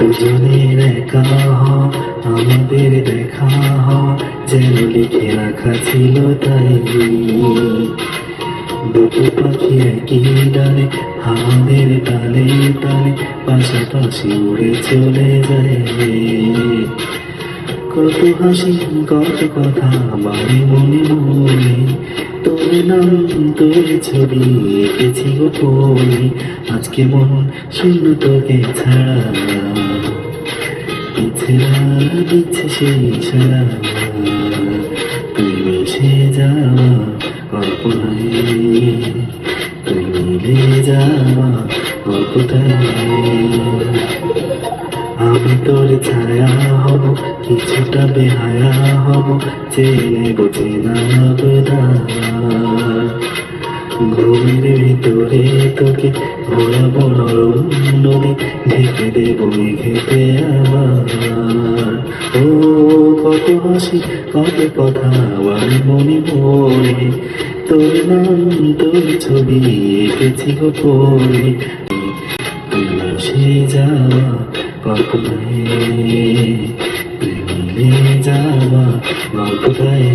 দুজনের একা হওয়া আমাদের দেখা হওয়া যেন লিখে রাখা ছিল তাই। দুটো পাখি একই ডালে আমাদের তালে তালে পাশাপাশি উড়ে চলে যায়। কত হাসি কত কথা বাড়ি মনে মনে, তোর নাম তোর ছবি এঁকেছি গোপনে। আজকে মন শূন্য তোকে ছাড়া, ইচ্ছেরা দিচ্ছে সেই সারা। তুই মিশে যাওয়া কল্পনায়, তুই মিলে যাওয়া গল্পটায়। আমি তোর ছায়া হব, কিছুটা বেহায়া হব, চেনে বোঝে না বেদার। ঘুমের ভিতরে তোকে ঘোরাবো নরম নদী, ঢেকে দেবো মেঘেতে আমার। ও কত হাসি কত কথা আমার মনে মনে, তোর নাম তোর ছবি এঁকেছি গোপনে। তুই মিশে যাওয়া কল্পনায়, তুই মিলে যাওয়া গল্পটায়।